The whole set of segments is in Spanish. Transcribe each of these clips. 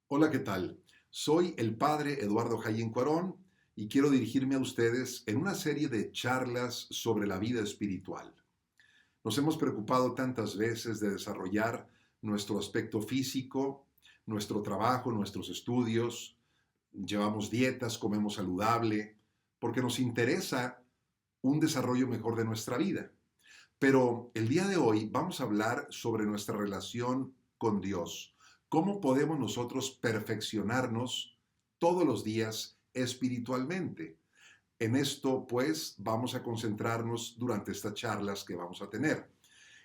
Hola, ¿qué tal? Soy el padre Eduardo Jayen Cuarón y quiero dirigirme a ustedes en una serie de charlas sobre la vida espiritual. Nos hemos preocupado tantas veces de desarrollar nuestro aspecto físico, nuestro trabajo, nuestros estudios, llevamos dietas, comemos saludable, porque nos interesa un desarrollo mejor de nuestra vida. Pero el día de hoy vamos a hablar sobre nuestra relación con Dios. ¿Cómo podemos nosotros perfeccionarnos todos los días espiritualmente? En esto, pues, vamos a concentrarnos durante estas charlas que vamos a tener.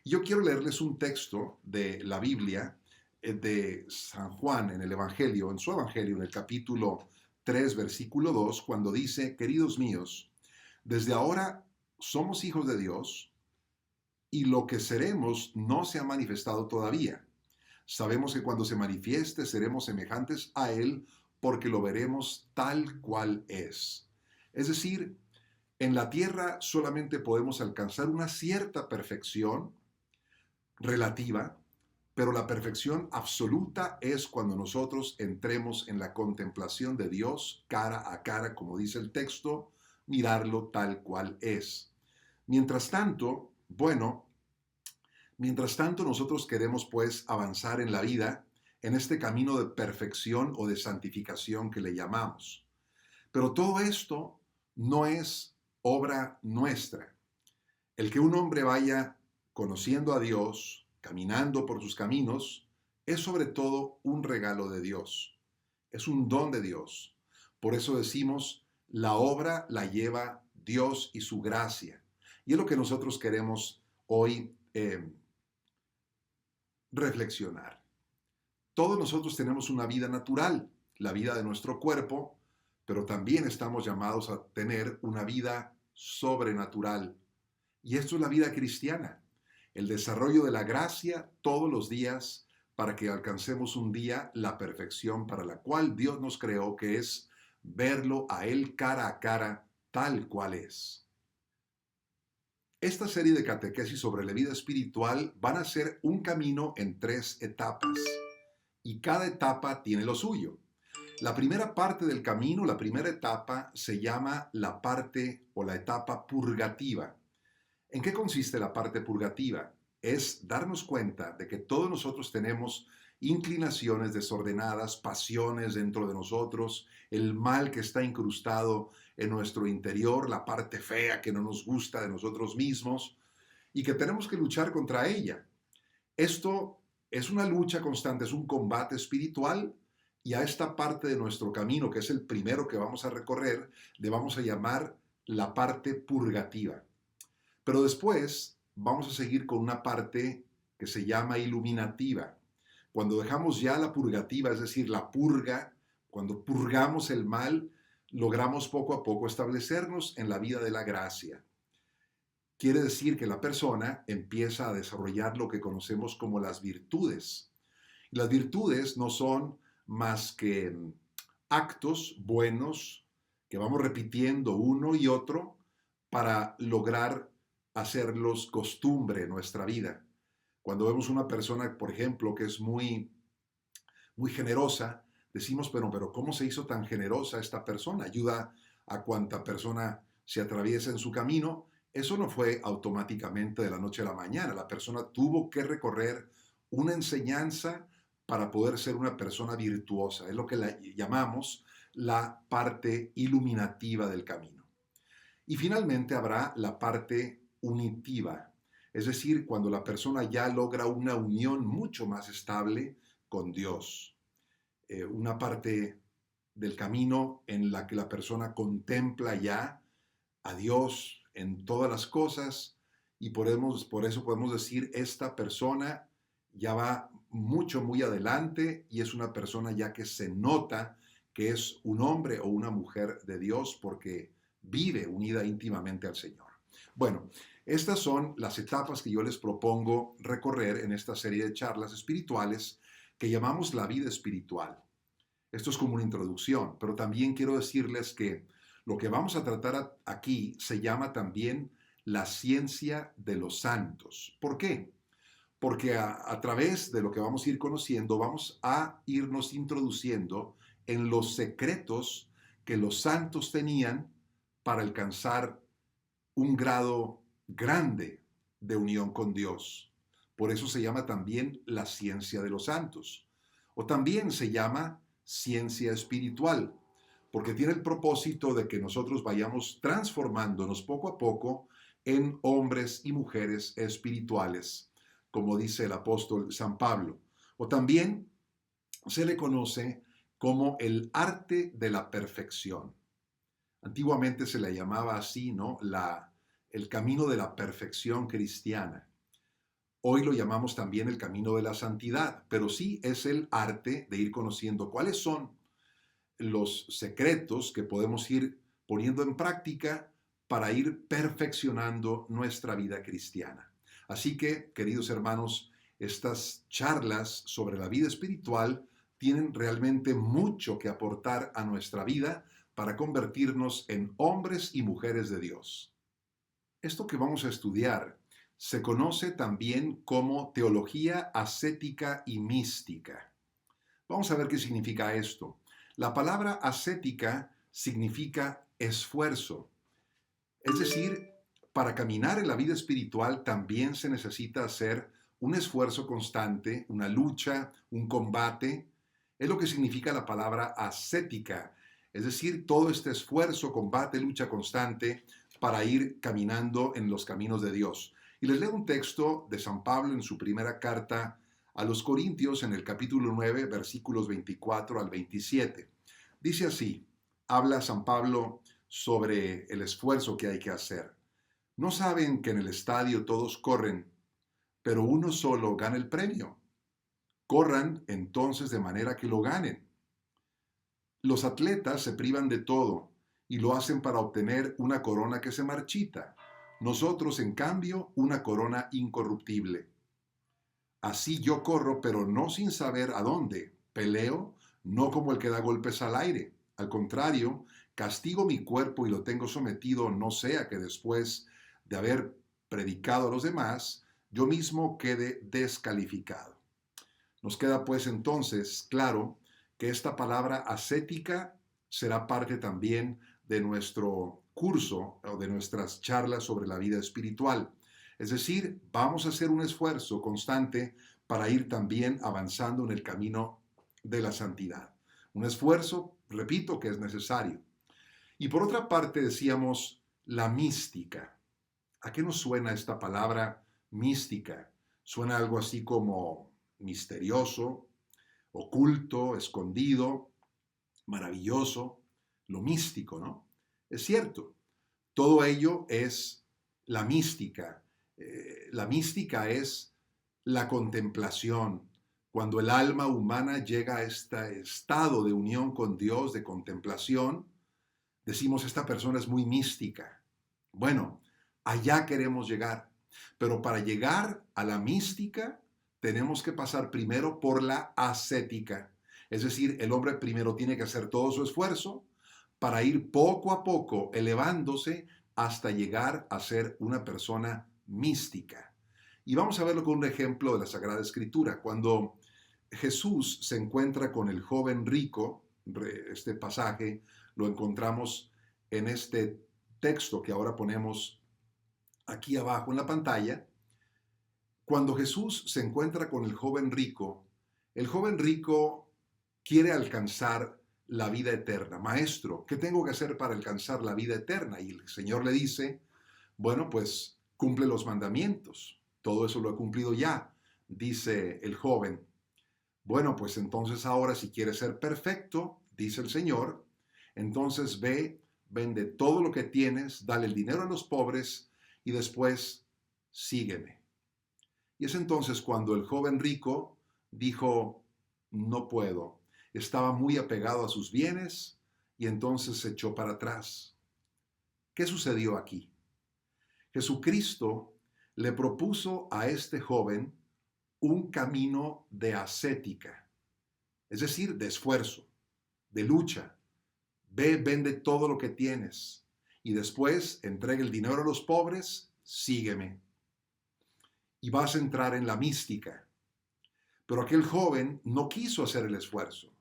Yo quiero leerles un texto de la Biblia, de San Juan en el Evangelio, en su Evangelio, en el capítulo 3, versículo 2, cuando dice: queridos míos, desde ahora somos hijos de Dios y lo que seremos no se ha manifestado todavía. Sabemos que cuando se manifieste seremos semejantes a Él porque lo veremos tal cual es. Es decir, en la tierra solamente podemos alcanzar una cierta perfección relativa, pero la perfección absoluta es cuando nosotros entremos en la contemplación de Dios cara a cara, como dice el texto, mirarlo tal cual es. Mientras tanto, bueno, Mientras tanto, nosotros queremos pues avanzar en la vida en este camino de perfección o de santificación que le llamamos. Pero todo esto no es obra nuestra. El que un hombre vaya conociendo a Dios, caminando por sus caminos, es sobre todo un regalo de Dios. Es un don de Dios. Por eso decimos, la obra la lleva Dios y su gracia. Y es lo que nosotros queremos hoy reflexionar. Todos nosotros tenemos una vida natural, la vida de nuestro cuerpo, pero también estamos llamados a tener una vida sobrenatural. Y esto es la vida cristiana, el desarrollo de la gracia todos los días para que alcancemos un día la perfección para la cual Dios nos creó, que es verlo a Él cara a cara tal cual es. Esta serie de catequesis sobre la vida espiritual van a ser un camino en 3 etapas y cada etapa tiene lo suyo. La primera parte del camino, la primera etapa, se llama la parte o la etapa purgativa. ¿En qué consiste la parte purgativa? Es darnos cuenta de que todos nosotros tenemos inclinaciones desordenadas, pasiones dentro de nosotros, el mal que está incrustado en nuestro interior, la parte fea que no nos gusta de nosotros mismos y que tenemos que luchar contra ella. Esto es una lucha constante, es un combate espiritual y a esta parte de nuestro camino, que es el primero que vamos a recorrer, le vamos a llamar la parte purgativa. Pero después vamos a seguir con una parte que se llama iluminativa. Cuando dejamos ya la purgativa, es decir, la purga, cuando purgamos el mal, logramos poco a poco establecernos en la vida de la gracia. Quiere decir que la persona empieza a desarrollar lo que conocemos como las virtudes. Y las virtudes no son más que actos buenos que vamos repitiendo uno y otro para lograr hacerlos costumbre en nuestra vida. Cuando vemos una persona, por ejemplo, que es muy generosa, decimos, pero ¿cómo se hizo tan generosa esta persona? Ayuda a cuanta persona se atraviesa en su camino. Eso no fue automáticamente de la noche a la mañana. La persona tuvo que recorrer una enseñanza para poder ser una persona virtuosa. Es lo que llamamos la parte iluminativa del camino. Y finalmente habrá la parte unitiva, es decir, cuando la persona ya logra una unión mucho más estable con Dios. Una parte del camino en la que la persona contempla ya a Dios en todas las cosas y por eso podemos decir, esta persona ya va mucho, muy adelante y es una persona ya que se nota que es un hombre o una mujer de Dios porque vive unida íntimamente al Señor. Bueno, estas son las etapas que yo les propongo recorrer en esta serie de charlas espirituales que llamamos la vida espiritual. Esto es como una introducción, pero también quiero decirles que lo que vamos a tratar aquí se llama también la ciencia de los santos. ¿Por qué? porque a través de lo que vamos a ir conociendo, vamos a irnos introduciendo en los secretos que los santos tenían para alcanzar un grado grande de unión con Dios. Por eso se llama también la ciencia de los santos. O también se llama ciencia espiritual, porque tiene el propósito de que nosotros vayamos transformándonos poco a poco en hombres y mujeres espirituales, como dice el apóstol San Pablo. O también se le conoce como el arte de la perfección. Antiguamente se le llamaba así, ¿no? El camino de la perfección cristiana. Hoy lo llamamos también el camino de la santidad, pero sí es el arte de ir conociendo cuáles son los secretos que podemos ir poniendo en práctica para ir perfeccionando nuestra vida cristiana. Así que, queridos hermanos, estas charlas sobre la vida espiritual tienen realmente mucho que aportar a nuestra vida para convertirnos en hombres y mujeres de Dios. Esto que vamos a estudiar se conoce también como teología ascética y mística. Vamos a ver qué significa esto. La palabra ascética significa esfuerzo. Es decir, para caminar en la vida espiritual también se necesita hacer un esfuerzo constante, una lucha, un combate. Es lo que significa la palabra ascética. Es decir, todo este esfuerzo, combate, lucha constante para ir caminando en los caminos de Dios. Y les leo un texto de San Pablo en su primera carta a los Corintios en el capítulo 9, versículos 24 al 27. Dice así, habla San Pablo sobre el esfuerzo que hay que hacer. ¿No saben que en el estadio todos corren, pero uno solo gana el premio? Corran entonces de manera que lo ganen. Los atletas se privan de todo y lo hacen para obtener una corona que se marchita. Nosotros, en cambio, una corona incorruptible. Así yo corro, pero no sin saber a dónde. Peleo, no como el que da golpes al aire. Al contrario, castigo mi cuerpo y lo tengo sometido, no sea que después de haber predicado a los demás, yo mismo quede descalificado. Nos queda pues entonces claro que esta palabra ascética será parte también de nuestro curso o de nuestras charlas sobre la vida espiritual. Es decir, vamos a hacer un esfuerzo constante para ir también avanzando en el camino de la santidad. Un esfuerzo, repito, que es necesario. Y por otra parte decíamos la mística. ¿A qué nos suena esta palabra mística? Suena algo así como misterioso, oculto, escondido, maravilloso, lo místico, ¿no? Es cierto, todo ello es la mística. La mística es la contemplación. Cuando el alma humana llega a este estado de unión con Dios, de contemplación, decimos, esta persona es muy mística. Bueno, allá queremos llegar. Pero para llegar a la mística, tenemos que pasar primero por la ascética. Es decir, el hombre primero tiene que hacer todo su esfuerzo para ir poco a poco elevándose hasta llegar a ser una persona mística. Y vamos a verlo con un ejemplo de la Sagrada Escritura. Cuando Jesús se encuentra con el joven rico, este pasaje lo encontramos en este texto que ahora ponemos aquí abajo en la pantalla. Cuando Jesús se encuentra con el joven rico quiere alcanzar la vida eterna. Maestro, ¿qué tengo que hacer para alcanzar la vida eterna? Y el Señor le dice, bueno, pues cumple los mandamientos. Todo eso lo he cumplido ya, dice el joven. Bueno, pues entonces ahora si quieres ser perfecto, dice el Señor, entonces ve, vende todo lo que tienes, dale el dinero a los pobres y después sígueme. Y es entonces cuando el joven rico dijo, no puedo. Estaba muy apegado a sus bienes y entonces se echó para atrás. ¿Qué sucedió aquí? Jesucristo le propuso a este joven un camino de ascética, es decir, de esfuerzo, de lucha. Ve, vende todo lo que tienes y después entrega el dinero a los pobres, sígueme. y vas a entrar en la mística. Pero aquel joven no quiso hacer el esfuerzo.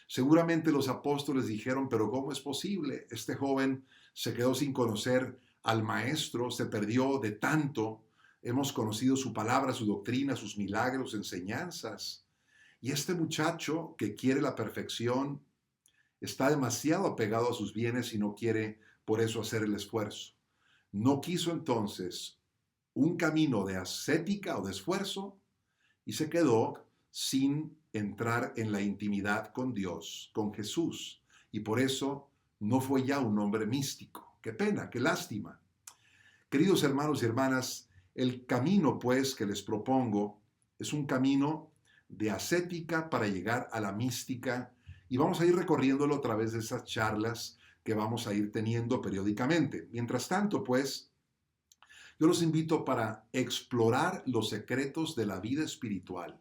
Seguramente los apóstoles dijeron, pero ¿cómo es posible? Este joven se quedó sin conocer al maestro, se perdió de tanto. Hemos conocido su palabra, su doctrina, sus milagros, enseñanzas. Y este muchacho que quiere la perfección está demasiado apegado a sus bienes y no quiere por eso hacer el esfuerzo. No quiso entonces un camino de ascética o de esfuerzo y se quedó sin entrar en la intimidad con Dios, con Jesús. Y por eso no fue ya un hombre místico. Qué pena, qué lástima. Queridos hermanos y hermanas, el camino pues que les propongo es un camino de ascética para llegar a la mística y vamos a ir recorriéndolo a través de esas charlas que vamos a ir teniendo periódicamente. Mientras tanto, pues, yo los invito para explorar los secretos de la vida espiritual,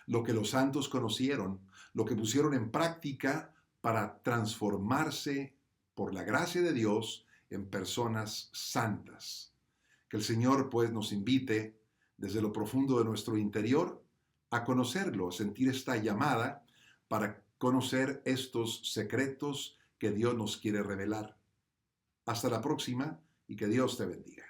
lo que los santos conocieron, lo que pusieron en práctica para transformarse por la gracia de Dios en personas santas. Que el Señor pues nos invite desde lo profundo de nuestro interior a conocerlo, a sentir esta llamada para conocer estos secretos que Dios nos quiere revelar. Hasta la próxima y que Dios te bendiga.